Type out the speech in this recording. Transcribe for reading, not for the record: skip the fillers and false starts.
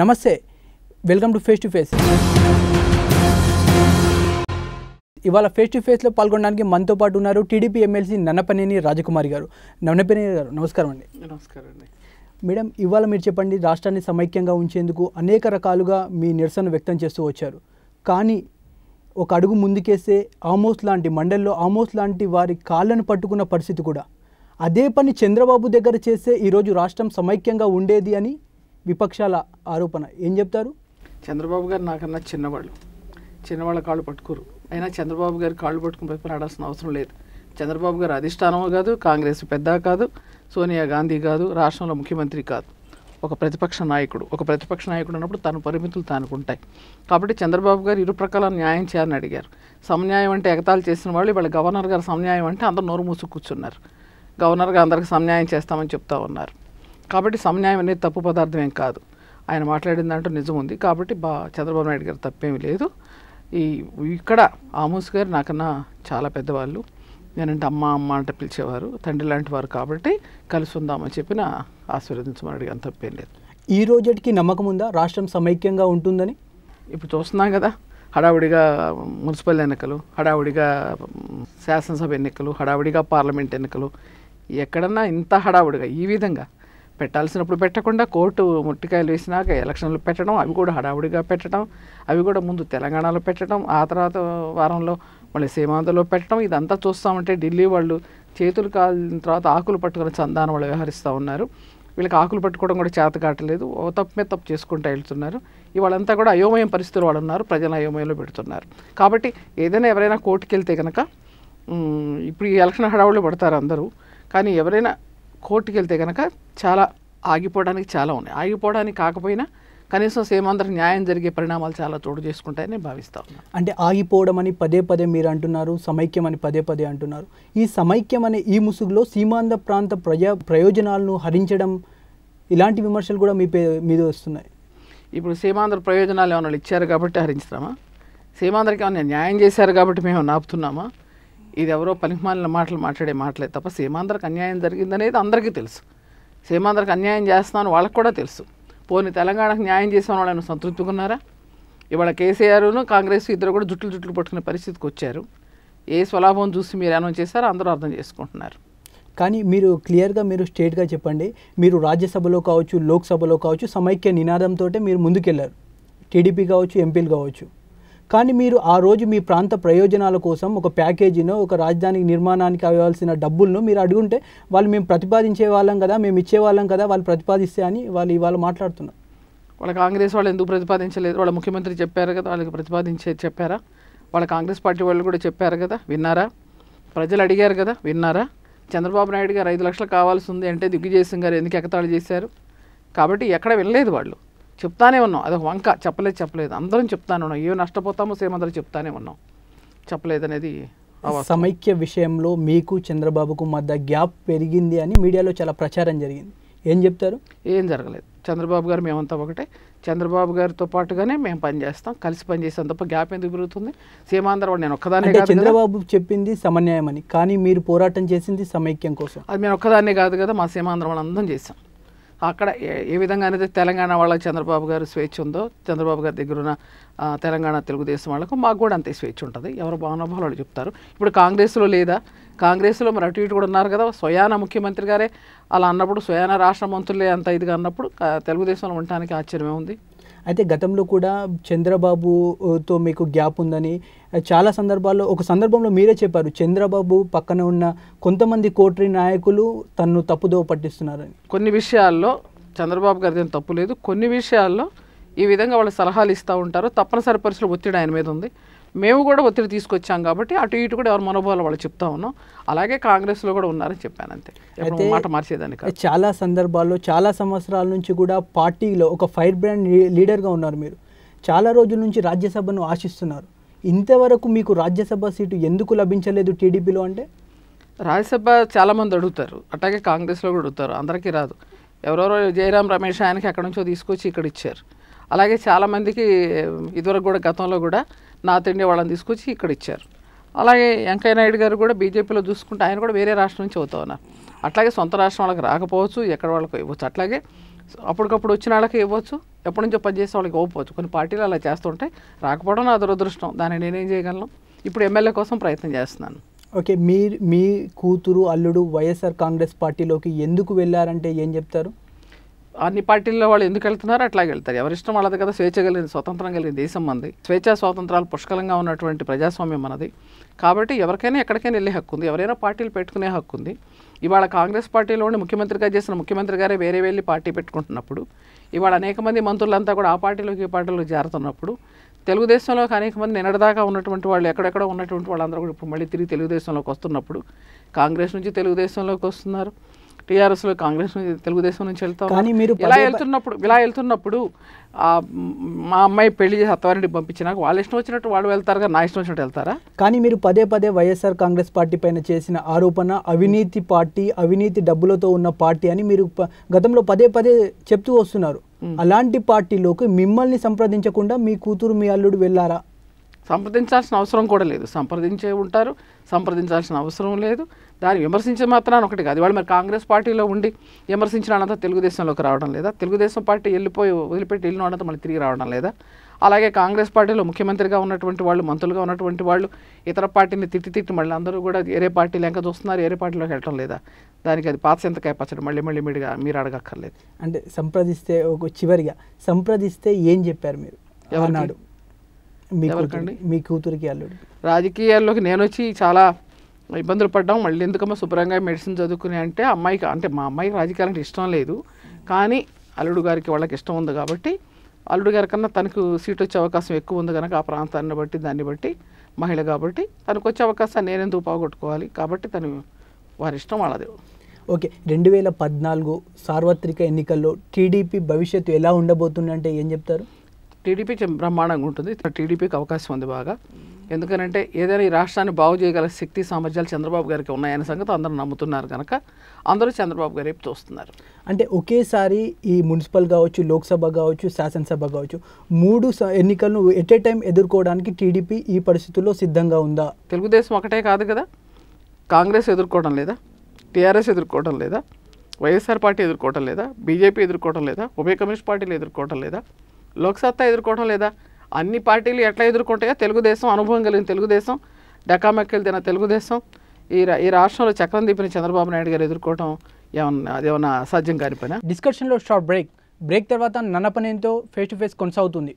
నమస్తే, welcome to face to face. ఇవాళ face to ఫేస్లో పాల్గొనడానికి మనతో పాటు ఉన్నారు టీడీపీ ఎమ్మెల్సీ నన్నపనేని రాజకుమారి గారు. నన్నపనేని గారు నమస్కారం అండి. నమస్కారం అండి. మేడం, ఇవాళ మీరు చెప్పండి, రాష్ట్రాన్ని సమైక్యంగా ఉంచేందుకు అనేక రకాలుగా మీ నిరసన వ్యక్తం చేస్తూ వచ్చారు. కానీ ఒక అడుగు ముందుకేస్తే ఆమోస్ లాంటి మండల్లో ఆమోస్ లాంటి వారి కాళ్ళను పట్టుకున్న పరిస్థితి కూడా, అదే పని చంద్రబాబు దగ్గర చేస్తే ఈరోజు రాష్ట్రం సమైక్యంగా ఉండేది అని విపక్షాల ఆరోపణ. ఏం చెప్తారు? చంద్రబాబు గారు నాకన్నా చిన్నవాళ్ళ కాళ్ళు పట్టుకోరు. అయినా చంద్రబాబు గారి కాళ్ళు పట్టుకుని ప్రతిపడాల్సిన అవసరం లేదు. చంద్రబాబు గారు అధిష్టానం కాదు, కాంగ్రెస్ పెద్ద కాదు, సోనియా గాంధీ కాదు, రాష్ట్రంలో ముఖ్యమంత్రి కాదు, ఒక ప్రతిపక్ష నాయకుడు. ఒక ప్రతిపక్ష నాయకుడు అన్నప్పుడు తన పరిమితులు తానుకుంటాయి. కాబట్టి చంద్రబాబు గారు ఇరు ప్రకారం న్యాయం చేయాలని అడిగారు. సమన్యాయం అంటే ఎగతాళి చేసిన వాళ్ళు ఇవాళ గవర్నర్ గారు సమన్యాయం అంటే అందరూ నోరు మూసు కూర్చున్నారు. గవర్నర్ గారు అందరికీ సమన్యాయం చేస్తామని చెప్తా ఉన్నారు. కాబట్టి సమన్యాయం అనేది తప్పు పదార్థం ఏం కాదు. ఆయన మాట్లాడిన దాంట్లో నిజం ఉంది. కాబట్టి చంద్రబాబు నాయుడు గారు తప్పేమీ లేదు. ఇక్కడ ఆమోస్ గారు నాకన్నా చాలా పెద్దవాళ్ళు. నేనంటే అమ్మ అంటే పిలిచేవారు, తండ్రి లాంటి వారు. కాబట్టి కలిసి ఉందామని చెప్పిన ఆశీర్వదించమని అడిగాను, తప్పేం లేదు. ఈ రోజుకి నమ్మకం ఉందా రాష్ట్రం సమైక్యంగా ఉంటుందని? ఇప్పుడు చూస్తున్నాం కదా, హడావుడిగా మున్సిపల్ ఎన్నికలు, హడావుడిగా శాసనసభ ఎన్నికలు, హడావుడిగా పార్లమెంట్ ఎన్నికలు. ఎక్కడన్నా ఇంత హడావుడిగా ఈ విధంగా పెట్టాల్సినప్పుడు పెట్టకుండా కోర్టు ముట్టికాయలు వేసినాక ఎలక్షన్లు పెట్టడం, అవి కూడా హడావుడిగా పెట్టడం, అవి కూడా ముందు తెలంగాణలో పెట్టడం, ఆ తర్వాత వారంలో మళ్ళీ సీమాంధ్రలో పెట్టడం. ఇదంతా చూస్తామంటే ఢిల్లీ వాళ్ళు చేతులు కాలిన తర్వాత ఆకులు పట్టుకుని చందాన వాళ్ళు వ్యవహరిస్తూ ఉన్నారు. వీళ్ళకి ఆకులు పట్టుకోవడం కూడా చేత కావట్లేదు. ఓ తప్పు మీద తప్పు చేసుకుంటూ వెళ్తున్నారు. ఇవాళంతా కూడా అయోమయం పరిస్థితులు వాళ్ళు ఉన్నారు, ప్రజలను అయోమయంలో పెడుతున్నారు. కాబట్టి ఏదైనా ఎవరైనా కోర్టుకు వెళ్తే కనుక, ఇప్పుడు ఈ ఎలక్షన్ హడావుడిలో పడతారు అందరూ, కానీ ఎవరైనా కోర్టుకు వెళ్తే కనుక చాలా ఆగిపోవడానికి చాలా ఉన్నాయి. ఆగిపోవడానికి కాకపోయినా కనీసం సీమాంధ్రకు న్యాయం జరిగే పరిణామాలు చాలా చోటు చేసుకుంటాయని భావిస్తా ఉన్నాను. అంటే ఆగిపోవడం అని పదే పదే మీరు అంటున్నారు, సమైక్యం అని పదే పదే అంటున్నారు. ఈ సమైక్యం అనే ఈ ముసుగులో సీమాంధ్ర ప్రాంత ప్రయోజనాలను హరించడం, ఇలాంటి విమర్శలు కూడా మీద వస్తున్నాయి. ఇప్పుడు సీమాంధ్ర ప్రయోజనాలు ఏమైనా ఇచ్చారు కాబట్టి హరించుతామా? సీమాంధ్రకి ఏమైనా న్యాయం చేశారు కాబట్టి మేము నాపుతున్నామా? ఇది ఎవరో పనికిమాలిన మాటలు మాట్లాడే మాటలే తప్ప సీమాంధ్రకు అన్యాయం జరిగిందనేది అందరికీ తెలుసు. సీమాంధ్రకు అన్యాయం చేస్తున్నాను వాళ్ళకు కూడా తెలుసు. పోనీ తెలంగాణకు న్యాయం చేసిన వాళ్ళని సంతృప్తిగా ఉన్నారా? ఇవాళ కేసీఆర్ను కాంగ్రెస్ ఇద్దరు కూడా జుట్లు పట్టుకునే పరిస్థితికి వచ్చారు. ఏ స్వలాభం చూసి మీరు అనౌన్స్ చేశారో అందరూ అర్థం చేసుకుంటున్నారు. కానీ మీరు క్లియర్గా మీరు స్టేట్గా చెప్పండి, మీరు రాజ్యసభలో కావచ్చు, లోక్సభలో కావచ్చు, సమైక్య నినాదంతో మీరు ముందుకెళ్లారు, టీడీపీ కావచ్చు, ఎంపీలు కావచ్చు. కానీ మీరు ఆ రోజు మీ ప్రాంత ప్రయోజనాల కోసం ఒక ప్యాకేజీనో, ఒక రాజధాని నిర్మాణానికి కావాల్సిన డబ్బులను మీరు అడుగుంటే వాళ్ళు మేము ప్రతిపాదించే వాళ్ళం కదా, మేము ఇచ్చేవాళ్ళం కదా, వాళ్ళు ప్రతిపాదిస్తే అని వాళ్ళు ఇవాళ మాట్లాడుతున్నారు. వాళ్ళ కాంగ్రెస్ వాళ్ళు ఎందుకు ప్రతిపాదించలేదు? వాళ్ళ ముఖ్యమంత్రి చెప్పారు కదా, వాళ్ళకి చెప్పారా? వాళ్ళ కాంగ్రెస్ పార్టీ వాళ్ళు కూడా చెప్పారు కదా, విన్నారా? ప్రజలు అడిగారు కదా, విన్నారా? చంద్రబాబు నాయుడు గారు 5 లక్షలు కావాల్సి ఉంది అంటే దిగ్విజయ్ సింగ్ గారు ఎందుకు ఎగతాళి చేశారు? కాబట్టి ఎక్కడ వినలేదు వాళ్ళు. చెప్తానే ఉన్నాం, అదొక వంక. చెప్పలేదు అందరం చెప్తానే ఉన్నాం. ఏం నష్టపోతామో సేమందరూ చెప్తానే ఉన్నాం. చెప్పలేదనేది సమైక్య విషయంలో మీకు చంద్రబాబుకు మధ్య గ్యాప్ పెరిగింది అని మీడియాలో చాలా ప్రచారం జరిగింది. ఏం చెప్తారు? ఏం జరగలేదు. చంద్రబాబు గారు మేమంతా ఒకటే. చంద్రబాబు గారితో పాటుగానే మేము పనిచేస్తాం, కలిసి పనిచేస్తాం తప్ప గ్యాప్ ఎందుకు పెరుగుతుంది? సీమాంధ్ర వాడు నేను ఒక్కదాన్నే కాదు. చంద్రబాబు చెప్పింది సమన్యాయం అని, కానీ మీరు పోరాటం చేసింది సమైక్యం కోసం. అది మేము ఒక్కదాన్నే కాదు కదా, మా సీమాంధ్ర వాళ్ళు అందరం చేస్తాం. అక్కడ ఏ విధంగా అనేది తెలంగాణ వాళ్ళకి చంద్రబాబు గారు స్వేచ్ఛ ఉందో, చంద్రబాబు గారి దగ్గర ఉన్న తెలంగాణ తెలుగుదేశం వాళ్ళకు మాకు కూడా అంతే స్వేచ్ఛ ఉంటుంది. ఎవరు భావనభావాలు వాళ్ళు చెప్తారు. ఇప్పుడు కాంగ్రెస్లో లేదా? కాంగ్రెస్లో మరి అటు ఇటు కూడా ఉన్నారు కదా. స్వయాన ముఖ్యమంత్రి గారే అలా అన్నప్పుడు, స్వయాన రాష్ట్ర మంత్రులే అంత ఇదిగా అన్నప్పుడు తెలుగుదేశంలో ఉండటానికి ఆశ్చర్యమే ఉంది. అయితే గతంలో కూడా చంద్రబాబుతో మీకు గ్యాప్ ఉందని చాలా సందర్భాల్లో, ఒక సందర్భంలో మీరే చెప్పారు, చంద్రబాబు పక్కన ఉన్న కొంతమంది కోట్రి నాయకులు తన్ను తప్పుదో పట్టిస్తున్నారని. కొన్ని విషయాల్లో చంద్రబాబు గారిది ఏం తప్పు లేదు. కొన్ని విషయాల్లో ఈ విధంగా వాళ్ళు సలహాలు ఇస్తూ ఉంటారు. తప్పనిసరి పరిస్థితులు ఒత్తిడి ఆయన మీద ఉంది. మేము కూడా ఒత్తిడి తీసుకొచ్చాం కాబట్టి అటు ఇటు కూడా ఎవరి మనోభావాలు వాళ్ళు చెప్తా ఉన్నాం. అలాగే కాంగ్రెస్లో కూడా ఉన్నారని చెప్పాను అంతే. అయితే మాట మార్చేదాన్ని కాదు. చాలా సందర్భాల్లో చాలా సంవత్సరాల నుంచి కూడా పార్టీలో ఒక ఫైర్ బ్రాండ్ లీడర్గా ఉన్నారు. మీరు చాలా రోజుల నుంచి రాజ్యసభను ఆశిస్తున్నారు. ఇంతవరకు మీకు రాజ్యసభ సీటు ఎందుకు లభించలేదు టీడీపీలో? అంటే రాజ్యసభ చాలామంది అడుగుతారు, అట్లాగే కాంగ్రెస్లో కూడా అడుగుతారు. అందరికీ రాదు. ఎవరెవరో జయరాం రమేష్ ఆయనకి ఎక్కడి నుంచో తీసుకొచ్చి ఇక్కడ ఇచ్చారు. అలాగే చాలామందికి ఇదివరకు కూడా గతంలో కూడా నా తిండి వాళ్ళని తీసుకొచ్చి ఇక్కడ ఇచ్చారు. అలాగే వెంకయ్య నాయుడు గారు కూడా బీజేపీలో చూసుకుంటే ఆయన కూడా వేరే రాష్ట్రం నుంచి అవుతా ఉన్నారు. అట్లాగే సొంత రాష్ట్రం వాళ్ళకి రాకపోవచ్చు, ఎక్కడ వాళ్ళకి ఇవ్వచ్చు. అట్లాగే అప్పటికప్పుడు వచ్చిన వాళ్ళకి ఇవ్వచ్చు, ఎప్పటి నుంచో పనిచేసే వాళ్ళకి ఇవ్వకపోవచ్చు. కొన్ని పార్టీలు అలా చేస్తుంటే రాకపోవడం నా దురదృష్టం, దాన్ని నేనేం చేయగలను. ఇప్పుడు ఎమ్మెల్యే కోసం ప్రయత్నం చేస్తున్నాను. ఓకే, మీ కూతురు అల్లుడు వైఎస్ఆర్ కాంగ్రెస్ పార్టీలోకి ఎందుకు వెళ్ళారంటే ఏం చెప్తారు? అన్ని పార్టీల్లో వాళ్ళు ఎందుకు వెళ్తున్నారు అట్లాగే వెళ్తారు. ఎవరిష్టం వాళ్ళది కదా. స్వేచ్ఛ కలిగిన స్వతంత్రం కలిగిన దేశం మనది. స్వేచ్ఛా స్వాతంత్రాలు పుష్కలంగా ఉన్నటువంటి ప్రజాస్వామ్యం మనది. కాబట్టి ఎవరికైనా ఎక్కడికైనా వెళ్ళే హక్కు ఉంది, ఎవరైనా పార్టీలు పెట్టుకునే హక్కు ఉంది. ఇవాళ కాంగ్రెస్ పార్టీలోని ముఖ్యమంత్రిగా చేసిన ముఖ్యమంత్రి గారే వేరే వెళ్ళి పార్టీ పెట్టుకుంటున్నప్పుడు, ఇవాళ అనేక మంది మంత్రులంతా కూడా ఆ పార్టీలోకి ఈ పార్టీలోకి చేరుతున్నప్పుడు, తెలుగుదేశంలోకి అనేక మంది నిన్నటిదాకా ఉన్నటువంటి వాళ్ళు, ఎక్కడెక్కడో ఉన్నటువంటి వాళ్ళందరూ కూడా ఇప్పుడు మళ్ళీ తిరిగి తెలుగుదేశంలోకి వస్తున్నప్పుడు, కాంగ్రెస్ నుంచి తెలుగుదేశంలోకి వస్తున్నారు, టీఆర్ఎస్లో కాంగ్రెస్ నుంచి తెలుగుదేశం నుంచి వెళ్తారు. ఇలా వెళ్తున్నప్పుడు మా అమ్మాయి పెళ్లి చేసి అత్తవారింటికి పంపించినాక వాళ్ళు ఇష్టం వచ్చినట్టు వాళ్ళు వెళ్తారు కదా, నా ఇష్టం వచ్చినట్టు వెళ్తారా? కానీ మీరు పదే పదే వైఎస్ఆర్ కాంగ్రెస్ పార్టీ పైన చేసిన ఆరోపణ అవినీతి పార్టీ, అవినీతి డబ్బులతో ఉన్న పార్టీ అని మీరు గతంలో పదే పదే చెప్తూ వస్తున్నారు. అలాంటి పార్టీలోకి మిమ్మల్ని సంప్రదించకుండా మీ కూతురు మీ అల్లుడు వెళ్ళారా? సంప్రదించాల్సిన అవసరం కూడా లేదు. సంప్రదించే ఉంటారు, సంప్రదించాల్సిన అవసరం లేదు. దాన్ని విమర్శించే మాత్రాన ఒకటి కాదు. వాళ్ళు మరి కాంగ్రెస్ పార్టీలో ఉండి విమర్శించిన వాళ్ళంతా తెలుగుదేశంలోకి రావడం లేదా? తెలుగుదేశం పార్టీ వదిలిపెట్టి వెళ్ళిన వాళ్ళంతా మళ్ళీ తిరిగి రావడం లేదా? అలాగే కాంగ్రెస్ పార్టీలో ముఖ్యమంత్రిగా ఉన్నటువంటి వాళ్ళు, మంత్రులుగా ఉన్నటువంటి వాళ్ళు ఇతర పార్టీని తిట్టి మళ్ళీ అందరూ కూడా వేరే పార్టీలు ఇంకా చూస్తున్నారు, వేరే పార్టీలోకి వెళ్ళడం లేదా? దానికి అది పాత చింతకాయ పచ్చడి మళ్ళీ మీరు అడగక్కర్లేదు. అంటే సంప్రదిస్తే చివరిగా సంప్రదిస్తే ఏం చెప్పారు మీరు? ఎవరినాడు మీ కూతురికి అల్లుడు? రాజకీయాల్లోకి నేను వచ్చి చాలా ఇబ్బందులు పడ్డాం. మళ్ళీ ఎందుకమ్మా శుభ్రంగా మెడిసిన్ చదువుకుని అంటే అమ్మాయికి, అంటే మా అమ్మాయికి రాజకీయాలంటే ఇష్టం లేదు, కానీ అల్లుడు గారికి వాళ్ళకి ఇష్టం ఉంది కాబట్టి, అల్లుడు గారి కన్నా తనకు సీట్ వచ్చే అవకాశం ఎక్కువ ఉంది కనుక ఆ ప్రాంతాన్ని బట్టి దాన్ని బట్టి మహిళ కాబట్టి తనకు వచ్చే అవకాశాన్ని నేనెందుకు పోగొట్టుకోవాలి, కాబట్టి తను వారి ఇష్టం వాళ్ళది. ఓకే, 2014 సార్వత్రిక ఎన్నికల్లో టీడీపీ భవిష్యత్తు ఎలా ఉండబోతుందంటే ఏం చెప్తారు? టీడీపీ బ్రహ్మాండంగా ఉంటుంది. టీడీపీకి అవకాశం ఉంది బాగా. ఎందుకనంటే ఏదైనా ఈ రాష్ట్రాన్ని బాగు చేయగల శక్తి సామర్థ్యాలు చంద్రబాబు గారికి ఉన్నాయనే సంగతి అందరూ నమ్ముతున్నారు కనుక అందరూ చంద్రబాబు గారి వైపు చూస్తున్నారు. అంటే ఒకేసారి ఈ మున్సిపల్ కావచ్చు, లోక్సభ కావచ్చు, శాసనసభ కావచ్చు, 3 ఎన్నికలను ఎట్ ఏ టైం ఎదుర్కోవడానికి టీడీపీ ఈ పరిస్థితుల్లో సిద్ధంగా ఉందా? తెలుగుదేశం ఒకటే కాదు కదా, కాంగ్రెస్ ఎదుర్కోవడం లేదా, టీఆర్ఎస్ ఎదుర్కోవడం లేదా, వైఎస్ఆర్ పార్టీ ఎదుర్కోవడం లేదా, బీజేపీ ఎదుర్కోవడం లేదా, ఉభయ కమ్యూనిస్ట్ పార్టీలు ఎదుర్కోవడం లేదా, లోక్సత్తా ఎదుర్కోవడం లేదా? అన్ని పార్టీలు ఎట్లా ఎదుర్కొంటాయో తెలుగుదేశం, అనుభవం కలిగిన తెలుగుదేశం, డకామెక్కలు తిన తెలుగుదేశం, ఈ రాష్ట్రంలో చక్రం తిప్పిన చంద్రబాబు నాయుడు గారు ఎదుర్కోవడం అదేమన్నా అసాధ్యం కాని పని. డిస్కషన్లో షార్ట్ బ్రేక్ తర్వాత నన్నపనేనితో ఫేస్ టు ఫేస్ కొనసాగుతుంది.